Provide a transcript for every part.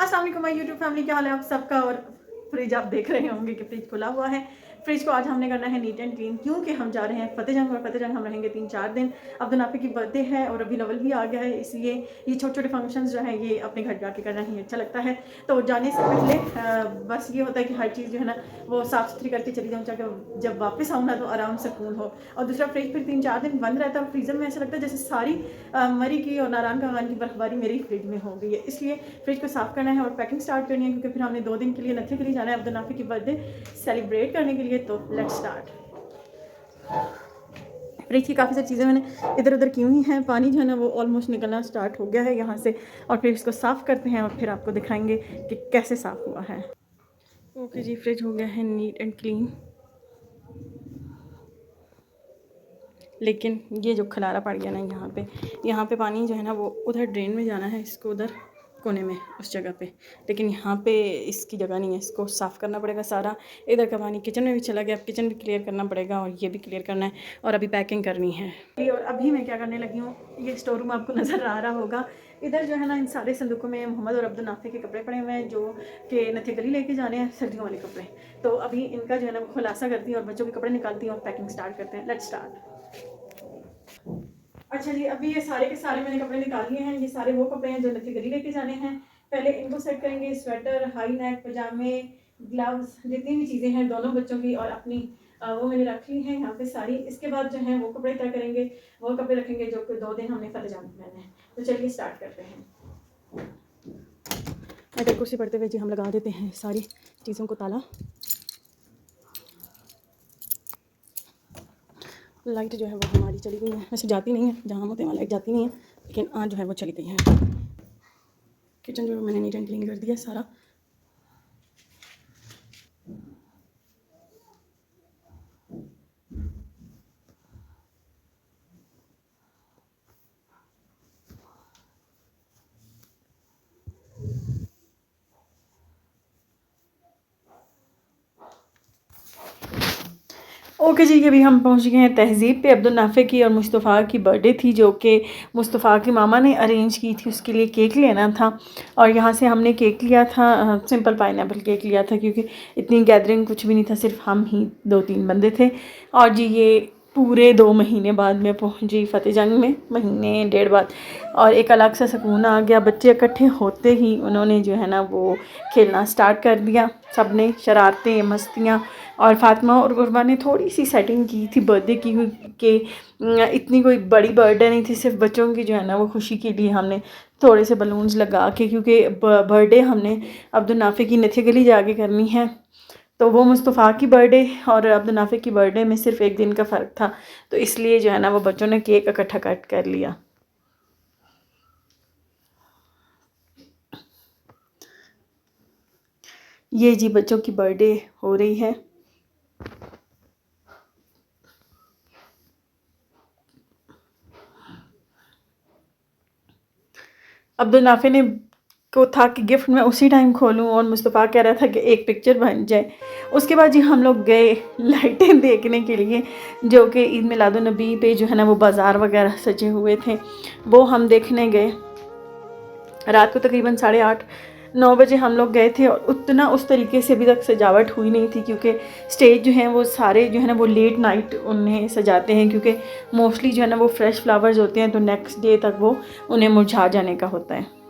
अस्सलाम वालेकुम my YouTube family, क्या हाल है आप सबका। और फ्रिज आप देख रहे होंगे कि फ्रिज खुला हुआ है। फ्रिज को आज हमने करना है नीट एंड क्लीन, क्योंकि हम जा रहे हैं फतेहजंग और फतेहजंग हम रहेंगे 3-4 दिन। अब्दुल नाफी की बर्थडे है और अभी नवल भी आ गया है, इसलिए ये छोटे छोटे फंक्शंस जो हैं ये अपने घर जाके करना ही अच्छा लगता है। तो जाने से पहले बस ये होता है कि हर चीज़ जो है ना वो साफ़ सुथरी करके चली जाऊँ, ताकि जब वापस आऊँ ना तो आराम सुकून हो। और दूसरा, फ्रिज फिर 3-4 दिन बंद रहता है। फ्रीज़र में ऐसा लगता है जैसे सारी मरी की और नारायण खान की बर्फबारी मेरी फ्रिज में हो गई है। इसलिए फ्रिज को साफ़ करना है और पैकिंग स्टार्ट करनी है, क्योंकि फिर हमने 2 दिन के लिए नथी के लिए जाना है अब्दुल नाफी की बर्थडे सेलिब्रेट करने के लिए। तो लेट्स स्टार्ट। फ्रिज की काफ़ी सारी चीज़ें मैंने इधर उधर की हुई हैं। पानी जो है ना वो ऑलमोस्ट निकलना स्टार्ट हो गया है यहाँ से, और फिर इसको साफ़ करते हैं और फिर आपको दिखाएंगे कि कैसे साफ़ हुआ है। ओके जी, फ्रिज हो गया है नीट एंड क्लीन, लेकिन ये जो खलारा पड़ गया ना यहाँ पे पानी जो है ना वो उधर ड्रेन में जाना है, इसको उधर कोने में उस जगह पे, लेकिन यहाँ पे इसकी जगह नहीं है, इसको साफ़ करना पड़ेगा सारा। इधर का पानी किचन में भी चला गया, अब किचन भी क्लियर करना पड़ेगा और ये भी क्लियर करना है, और अभी पैकिंग करनी है। और अभी मैं क्या करने लगी हूँ, ये स्टोर रूम आपको नज़र आ रहा होगा। इधर जो है ना इन सारे संदूकों में मोहम्मद और अब्दुल नाफी के कपड़े पड़े हुए हैं, जो कि नथी गली लेके जाने हैं, सर्दियों वाले कपड़े। तो अभी इनका जो है ना वो खुलासा करती हूँ और बच्चों के कपड़े निकालती हूँ और पैकिंग स्टार्ट करते हैं। Let's start. अच्छा जी, अभी ये सारे के सारे मैंने कपड़े निकाल लिए हैं। ये सारे वो कपड़े हैं जो नथी गली लेके जाने हैं। पहले इनको सेट करेंगे, स्वेटर, हाई नेक, पजामे, ग्लव्स, जितनी भी चीज़ें हैं दोनों बच्चों की और अपनी, वो मैंने रख ली हैं यहाँ पे सारी। इसके बाद जो है वो कपड़े तय करेंगे, वो कपड़े रखेंगे जो 2 दिन हमने फतेहजंग में पहने हैं। तो चलिए स्टार्ट करते हैं। अगर कुर्सी पड़ते हुए जी हम लगा देते हैं सारी चीज़ों को ताला। लाइट जो है वो हमारी चली गई है, वैसे जाती नहीं है, जहाँ होते वहाँ लाइट जाती नहीं है, लेकिन आज जो है वो चली गई है। किचन जो है मैंने नीट एंड क्लीन कर दिया सारा। ओके जी, अभी हम पहुंच गए हैं तहज़ीब पे। अब्दुल नाफे की और मुस्तफ़ा की बर्थडे थी, जो कि मुस्तफ़ा की मामा ने अरेंज की थी। उसके लिए केक लेना था और यहाँ से हमने केक लिया था, सिंपल पाइनएप्पल केक लिया था, क्योंकि इतनी गैदरिंग कुछ भी नहीं था, सिर्फ हम ही 2-3 बंदे थे। और जी ये पूरे 2 महीने बाद मैं पहुंची फतेहजंग में, महीने डेढ़ बाद, और एक अलग सा सुकून आ गया। बच्चे इकट्ठे होते ही उन्होंने जो है ना वो खेलना स्टार्ट कर दिया, सब ने शरारतें, मस्तियाँ। और फ़ातिमा और गुरबा ने थोड़ी सी सेटिंग की थी बर्थडे की, कि इतनी कोई बड़ी बर्थडे नहीं थी, सिर्फ बच्चों की जो है ना वो खुशी के लिए हमने थोड़े से बलून्स लगा के, क्योंकि बर्थडे हमने अब्दुल नाफे की नथी गली जाके करनी है। तो वो मुस्तफ़ा की बर्थडे और अब्दुल नाफे की बर्थडे में सिर्फ 1 दिन का फ़र्क था, तो इसलिए जो है ना वो बच्चों ने केक इकट्ठा कट कर लिया। ये जी बच्चों की बर्थडे हो रही है। अब्दुल नाफे ने को था कि गिफ्ट मैं उसी टाइम खोलूं, और मुस्तफ़ा कह रहा था कि एक पिक्चर बन जाए। उसके बाद जी हम लोग गए लाइटें देखने के लिए, जो कि ईद मिलादुन्नबी पे जो है ना वो बाज़ार वगैरह सजे हुए थे, वो हम देखने गए। रात को तकरीबन 8:30-9 बजे हम लोग गए थे, और उतना उस तरीके से अभी तक सजावट हुई नहीं थी, क्योंकि स्टेज जो है वो सारे जो है ना वो लेट नाइट उन्हें सजाते हैं, क्योंकि मोस्टली जो है ना वो फ्रेश फ्लावर्स होते हैं, तो नेक्स्ट डे तक वो उन्हें मुरझा जाने का होता है।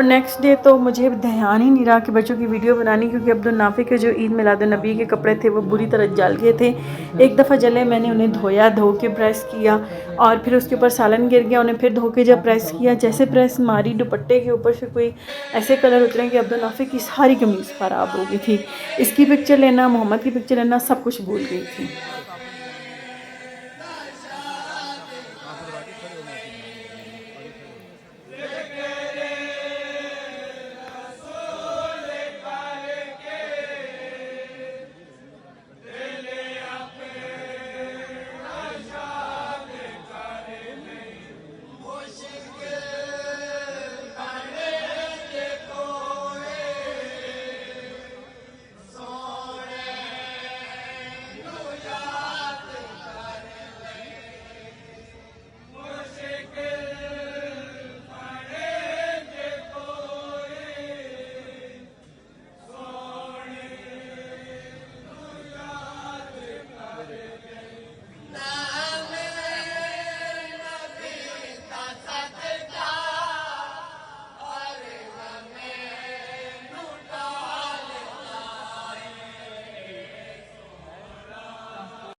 और नेक्स्ट डे तो मुझे ध्यान ही नहीं रहा कि बच्चों की वीडियो बनानी, क्योंकि अब्दुल नाफे के जो ईद मिलादुन्नबी के कपड़े थे वो बुरी तरह जल गए थे। एक दफ़ा जले, मैंने उन्हें धोया, धो के प्रेस किया और फिर उसके ऊपर सालन गिर गया, उन्हें फिर धो के जब प्रेस किया, जैसे प्रेस मारी दुपट्टे के ऊपर से कोई ऐसे कलर उतरे कि अब्दुल नाफे की सारी कमीज़ ख़राब हो गई थी। इसकी पिक्चर लेना, मोहम्मद की पिक्चर लेना, सब कुछ भूल गई थी।